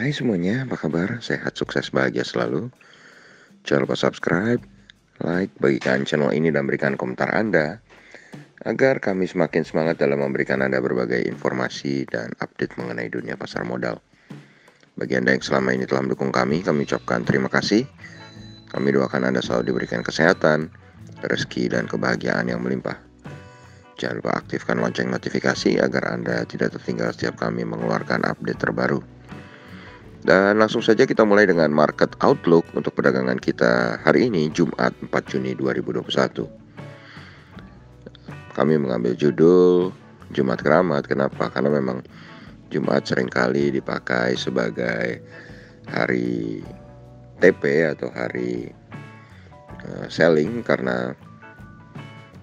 Hai semuanya, apa kabar? Sehat, sukses, bahagia selalu. Jangan lupa subscribe, like, bagikan channel ini dan berikan komentar Anda agar kami semakin semangat dalam memberikan Anda berbagai informasi dan update mengenai dunia pasar modal. Bagi Anda yang selama ini telah mendukung kami ucapkan terima kasih. Kami doakan Anda selalu diberikan kesehatan, rezeki, dan kebahagiaan yang melimpah. Jangan lupa aktifkan lonceng notifikasi agar Anda tidak tertinggal setiap kami mengeluarkan update terbaru. Dan langsung saja kita mulai dengan market outlook untuk perdagangan kita hari ini, Jumat 4 Juni 2021. Kami mengambil judul Jumat Keramat. Kenapa? Karena memang Jumat seringkali dipakai sebagai hari TP atau hari selling, karena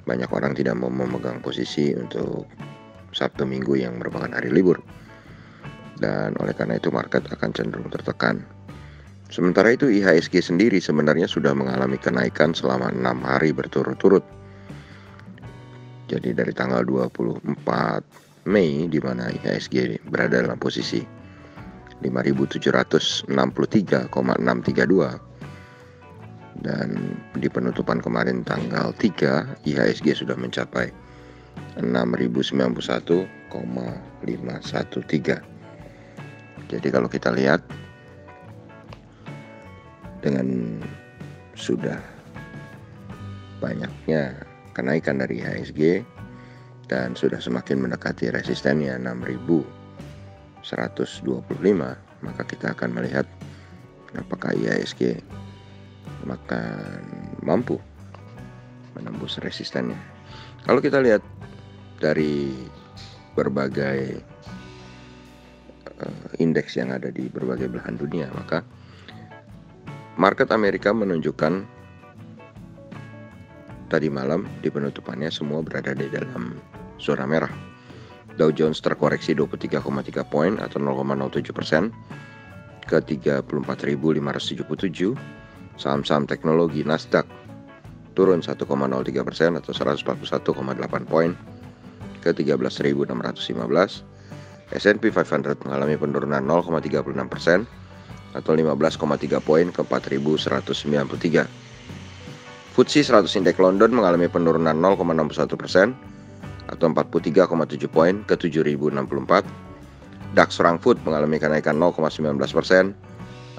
banyak orang tidak mau memegang posisi untuk Sabtu Minggu yang merupakan hari libur. Dan oleh karena itu market akan cenderung tertekan. Sementara itu IHSG sendiri sebenarnya sudah mengalami kenaikan selama 6 hari berturut-turut. Jadi dari tanggal 24 Mei di mana IHSG berada dalam posisi 5.763,632, dan di penutupan kemarin tanggal 3 IHSG sudah mencapai 6.091,513. Jadi kalau kita lihat dengan sudah banyaknya kenaikan dari IHSG dan sudah semakin mendekati resistennya 6.125, maka kita akan melihat apakah IHSG akan mampu menembus resistennya. Kalau kita lihat dari berbagai indeks yang ada di berbagai belahan dunia, maka market Amerika menunjukkan tadi malam di penutupannya semua berada di dalam zona merah. Dow Jones terkoreksi 23,3 poin atau 0,07% ke 34.577. Saham-saham teknologi Nasdaq turun 1,03% atau 141,8 poin ke 13.615. S&P 500 mengalami penurunan 0,36% atau 15,3 poin ke 4.193. FTSE 100 Indeks London mengalami penurunan 0,61% atau 43,7 poin ke 7.064. DAX Frankfurt mengalami kenaikan 0,19%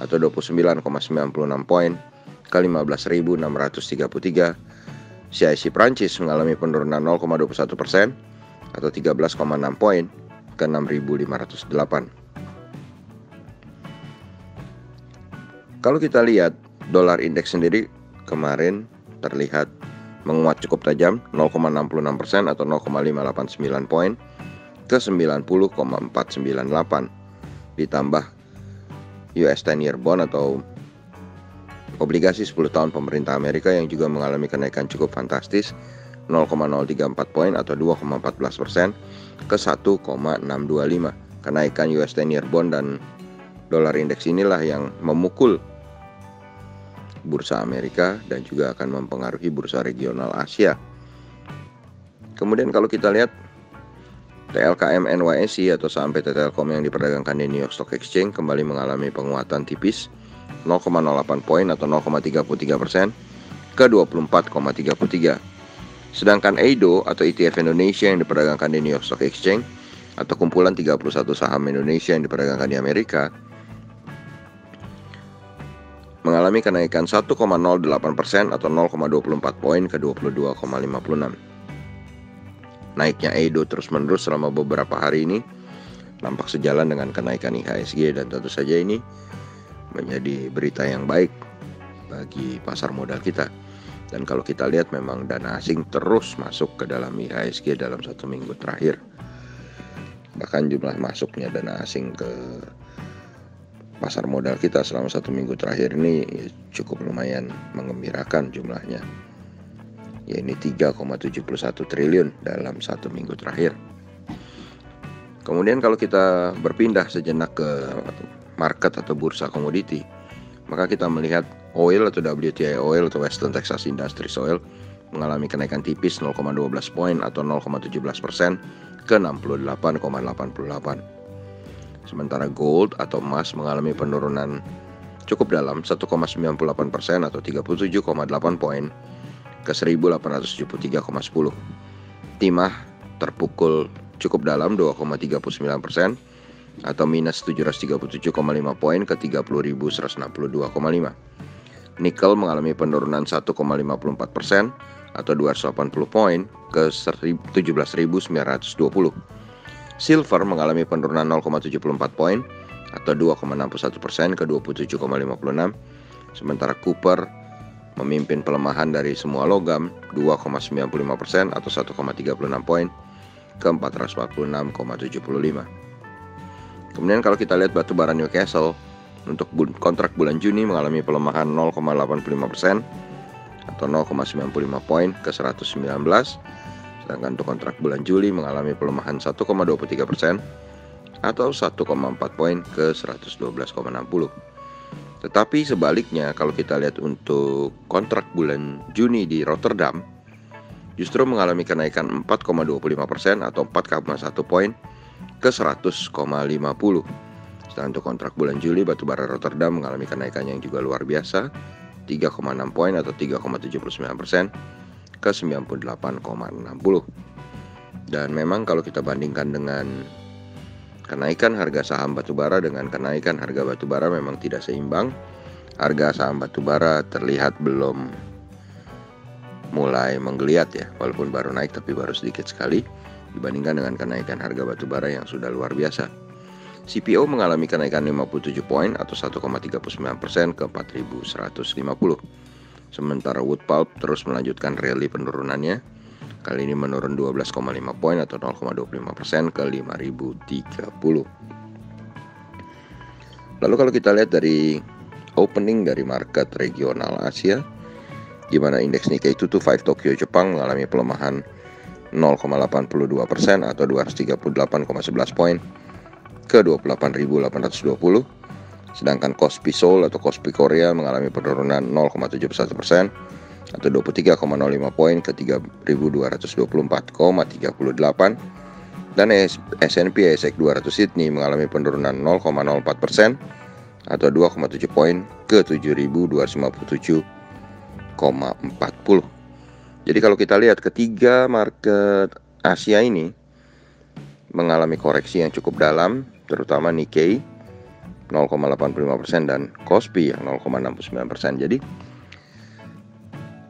atau 29,96 poin ke 15.633. CAC Prancis mengalami penurunan 0,21% atau 13,6 poin ke 6.508. Kalau kita lihat dolar indeks sendiri kemarin terlihat menguat cukup tajam 0,66% atau 0,589 poin ke 90,498. Ditambah US 10-year bond atau obligasi 10 tahun pemerintah Amerika yang juga mengalami kenaikan cukup fantastis 0,034 poin atau 2,14% ke 1,625. Kenaikan US 10-year bond dan dolar indeks inilah yang memukul bursa Amerika dan juga akan mempengaruhi bursa regional Asia. Kemudian kalau kita lihat TLKM NYSE atau saham PT Telkom yang diperdagangkan di New York Stock Exchange kembali mengalami penguatan tipis 0,08 poin atau 0,33% ke 24,33. Sedangkan EIDO atau ETF Indonesia yang diperdagangkan di New York Stock Exchange atau kumpulan 31 saham Indonesia yang diperdagangkan di Amerika mengalami kenaikan 1,08% atau 0,24 poin ke 22,56. Naiknya EIDO terus-menerus selama beberapa hari ini nampak sejalan dengan kenaikan IHSG, dan tentu saja ini menjadi berita yang baik bagi pasar modal kita. Dan kalau kita lihat memang dana asing terus masuk ke dalam IHSG dalam 1 minggu terakhir. Bahkan jumlah masuknya dana asing ke pasar modal kita selama 1 minggu terakhir ini cukup lumayan mengembirakan jumlahnya. Ya, ini 3,71 triliun dalam 1 minggu terakhir. Kemudian kalau kita berpindah sejenak ke market atau bursa komoditi, maka kita melihat oil atau WTI oil atau Western Texas Industries Oil mengalami kenaikan tipis 0,12 poin atau 0,17% ke 68,88. Sementara gold atau emas mengalami penurunan cukup dalam 1,98% atau 37,8 poin ke 1873,10. Timah terpukul cukup dalam 2,39% atau minus 737,5 poin ke 30.162,5. Nikel mengalami penurunan 1,54% atau 280 poin ke 17.920. Silver mengalami penurunan 0,74 poin atau 2,61% ke 27,56. Sementara copper memimpin pelemahan dari semua logam 2,95% atau 1,36 poin ke 446,75. Kemudian kalau kita lihat batu bara Newcastle untuk kontrak bulan Juni mengalami pelemahan 0,85% atau 0,95 poin ke 119. Sedangkan untuk kontrak bulan Juli mengalami pelemahan 1,23% atau 1,4 poin ke 112,60. Tetapi sebaliknya kalau kita lihat untuk kontrak bulan Juni di Rotterdam justru mengalami kenaikan 4,25% atau 4,1 poin ke 100,50. Sedangkan untuk kontrak bulan Juli batubara Rotterdam mengalami kenaikan yang juga luar biasa 3,6 poin atau 3,79% ke 98,60. Dan memang kalau kita bandingkan dengan kenaikan harga saham batubara dengan kenaikan harga batubara memang tidak seimbang. Harga saham batubara terlihat belum mulai menggeliat ya, walaupun baru naik tapi baru sedikit sekali dibandingkan dengan kenaikan harga batubara yang sudah luar biasa. CPO mengalami kenaikan 57 poin atau 1,39% ke 4.150. Sementara wood pulp terus melanjutkan rally penurunannya. Kali ini menurun 12,5 poin atau 0,25% ke 5.030. Lalu kalau kita lihat dari opening dari market regional Asia, di mana indeks Nikkei 225 Tokyo Jepang mengalami pelemahan 0,82% atau 238,11 poin ke 28.820. Sedangkan Kospi Seoul atau Kospi Korea mengalami penurunan 0,71% atau 23,05 poin ke 3.224,38. Dan S&P ASX 200 Sydney mengalami penurunan 0,04% atau 2,7 poin ke 7.257,40. Jadi kalau kita lihat ketiga market Asia ini mengalami koreksi yang cukup dalam, terutama Nikkei 0,85% dan Kospi yang 0,69%. Jadi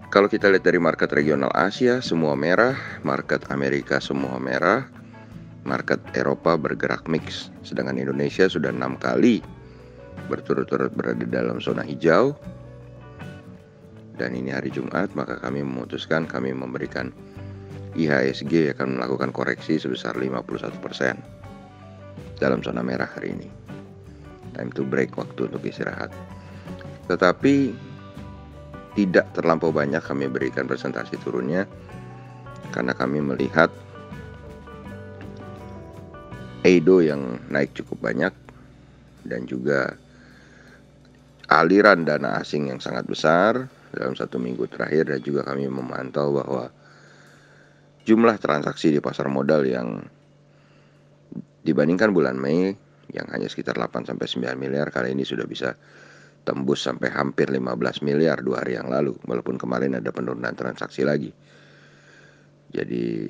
kalau kita lihat dari market regional Asia semua merah, market Amerika semua merah, market Eropa bergerak mix. Sedangkan Indonesia sudah 6 kali berturut-turut berada dalam zona hijau. Dan ini hari Jumat, maka kami memutuskan kami memberikan IHSG akan melakukan koreksi sebesar 51% dalam zona merah hari ini. Time to break, waktu untuk istirahat. Tetapi tidak terlampau banyak kami berikan presentasi turunnya karena kami melihat Edo yang naik cukup banyak dan juga aliran dana asing yang sangat besar dalam 1 minggu terakhir, dan juga kami memantau bahwa jumlah transaksi di pasar modal yang dibandingkan bulan Mei yang hanya sekitar 8-9 miliar kali ini sudah bisa tembus sampai hampir 15 miliar 2 hari yang lalu, walaupun kemarin ada penurunan transaksi lagi. Jadi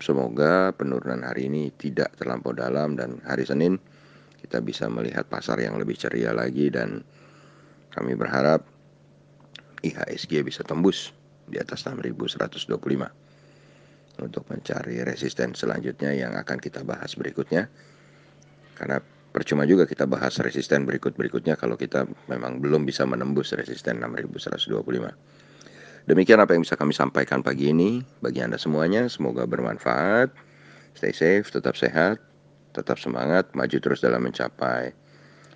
semoga penurunan hari ini tidak terlampau dalam dan hari Senin kita bisa melihat pasar yang lebih ceria lagi, dan kami berharap IHSG bisa tembus di atas 6.125 untuk mencari resisten selanjutnya yang akan kita bahas berikutnya. Karena percuma juga kita bahas resisten berikutnya kalau kita memang belum bisa menembus resisten 6.125. Demikian apa yang bisa kami sampaikan pagi ini bagi Anda semuanya. Semoga bermanfaat. Stay safe, tetap sehat, tetap semangat, maju terus dalam mencapai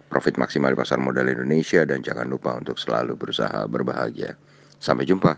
profit maksimal di pasar modal Indonesia, dan jangan lupa untuk selalu berusaha berbahagia. Sampai jumpa.